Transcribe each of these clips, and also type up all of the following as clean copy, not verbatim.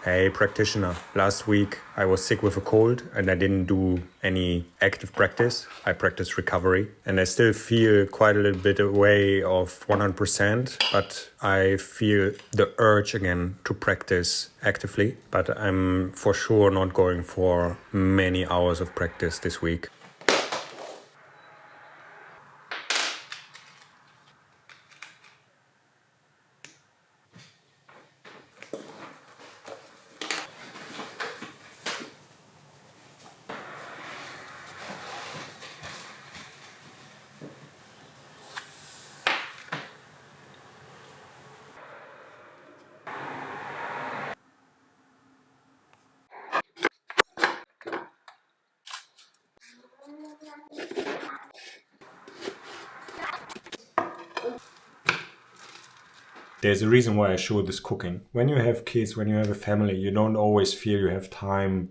Hey practitioner, last week I was sick with a cold and I didn't do any active practice. I practiced recovery and I still feel quite a little bit away of 100%, but I feel the urge again to practice actively. But I'm for sure not going for many hours of practice this week. There's a reason why I show this cooking. When you have kids, when you have a family, you don't always feel you have time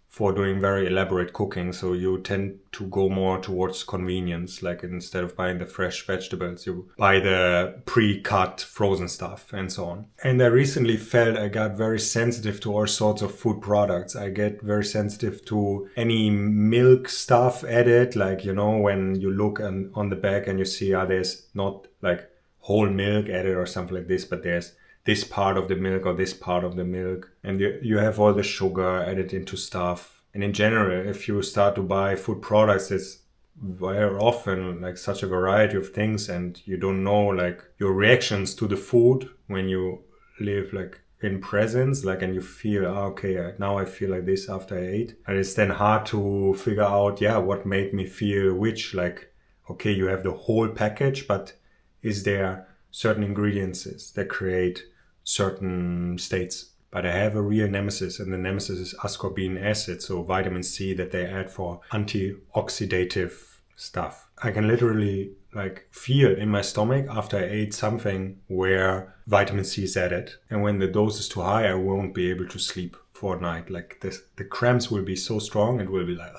for doing very elaborate cooking, so you tend to go more towards convenience. Like instead of buying the fresh vegetables, you buy the pre-cut frozen stuff and so on. And I recently felt I got very sensitive to all sorts of food products. I get very sensitive to any milk stuff added, like, you know, when you look on the back and you see, there's not like whole milk added or something like this, but there's this part of the milk or this part of the milk, and you have all the sugar added into stuff. And in general, if you start to buy food products, it's very often like such a variety of things, and you don't know like your reactions to the food when you live like in presence, like, and you feel, okay, now I feel like this after I ate. And it's then hard to figure out, what made me feel which, like, okay, you have the whole package, but is there certain ingredients that create certain states? But I have a real nemesis, and the nemesis is ascorbic acid, so vitamin C that they add for antioxidative stuff. I can literally like feel in my stomach after I ate something where vitamin C is added. And when the dose is too high, I won't be able to sleep for a night. Like this, the cramps will be so strong, it will be like,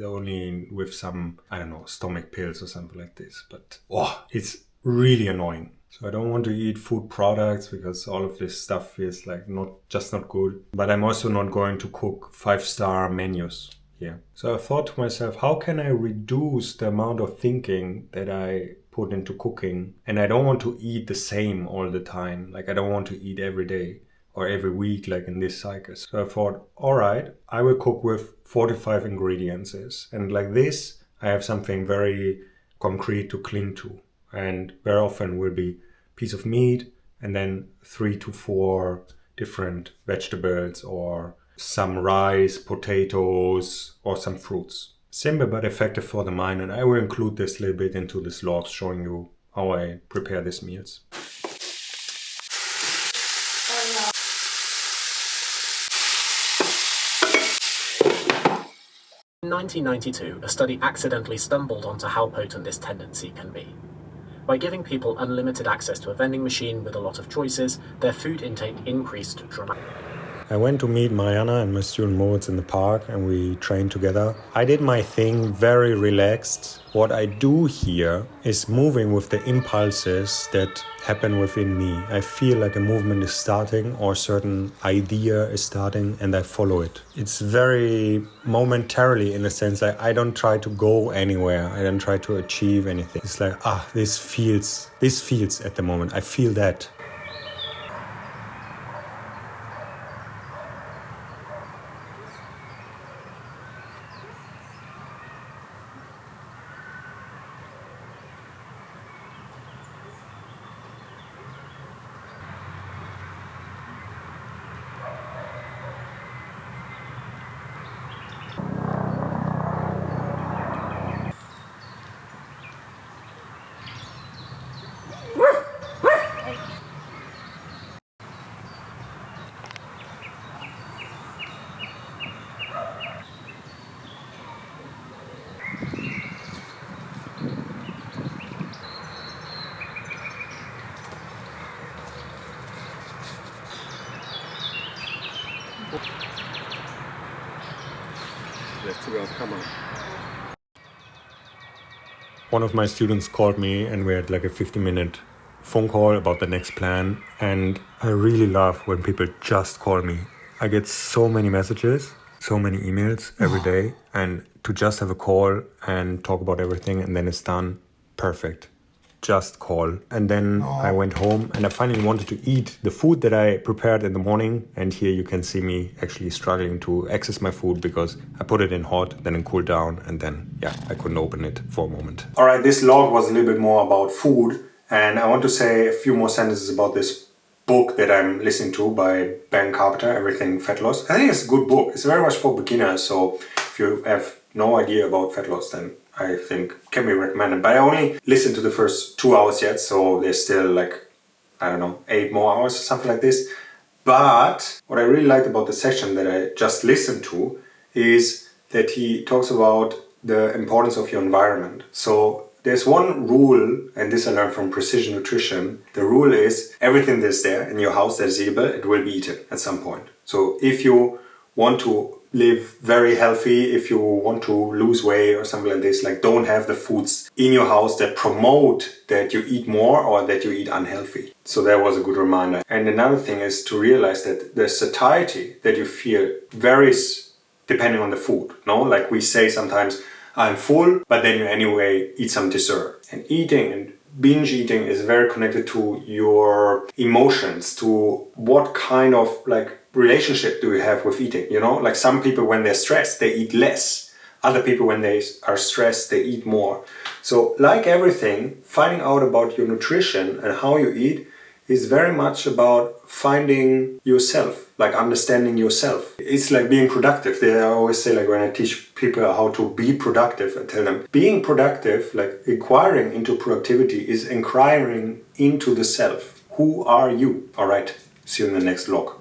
only with some, I don't know, stomach pills or something like this. But it's really annoying. So I don't want to eat food products because all of this stuff feels like not good. But I'm also not going to cook 5-star menus here. So I thought to myself, how can I reduce the amount of thinking that I put into cooking? And I don't want to eat the same all the time. Like I don't want to eat every day or every week like in this cycle. So I thought, all right, I will cook with 45 ingredients. And like this, I have something very concrete to cling to. And very often will be piece of meat and then 3 to 4 different vegetables or some rice, potatoes, or some fruits. Simple but effective for the mind, and I will include this little bit into this log showing you how I prepare these meals. In 1992, a study accidentally stumbled onto how potent this tendency can be. By giving people unlimited access to a vending machine with a lot of choices, their food intake increased dramatically. I went to meet Mariana and my student Moritz in the park and we trained together. I did my thing very relaxed. What I do here is moving with the impulses that happen within me. I feel like a movement is starting or a certain idea is starting and I follow it. It's very momentarily in a sense. Like I don't try to go anywhere. I don't try to achieve anything. It's like, this feels at the moment. I feel that. One of my students called me and we had like a 50-minute phone call about the next plan. And I really love when people just call me I get so many messages, so many emails every day, and to just have a call and talk about everything and then it's done, perfect. Just call. And then I went home and I finally wanted to eat the food that I prepared in the morning. And here you can see me actually struggling to access my food because I put it in hot, then it cooled down, and then, I couldn't open it for a moment. All right, this log was a little bit more about food. And I want to say a few more sentences about this book that I'm listening to by Ben Carpenter, Everything Fat Loss. I think it's a good book. It's very much for beginners. So if you have no idea about fat loss, then I think can be recommended. But I only listened to the first 2 hours yet, so there's still 8 more hours or something like this. But what I really liked about the session that I just listened to is that he talks about the importance of your environment. So there's one rule, and this I learned from Precision Nutrition. The rule is everything that's there in your house that is edible, it will be eaten at some point. So if you want to live very healthy, if you want to lose weight or something like this, don't have the foods in your house that promote that you eat more or that you eat unhealthy. So that was a good reminder. And another thing is to realize that the satiety that you feel varies depending on the food. No, like we say sometimes, I'm full, but then you anyway eat some dessert. And eating and binge eating is very connected to your emotions, to what kind of relationship do you have with eating. Some people when they're stressed, they eat less. Other people when they are stressed, they eat more. So like everything, finding out about your nutrition and how you eat is very much about finding yourself, understanding yourself. It's like being productive. I always say, when I teach people how to be productive, I tell them being productive, inquiring into productivity is inquiring into the self. Who are you? All right, see you in the next vlog.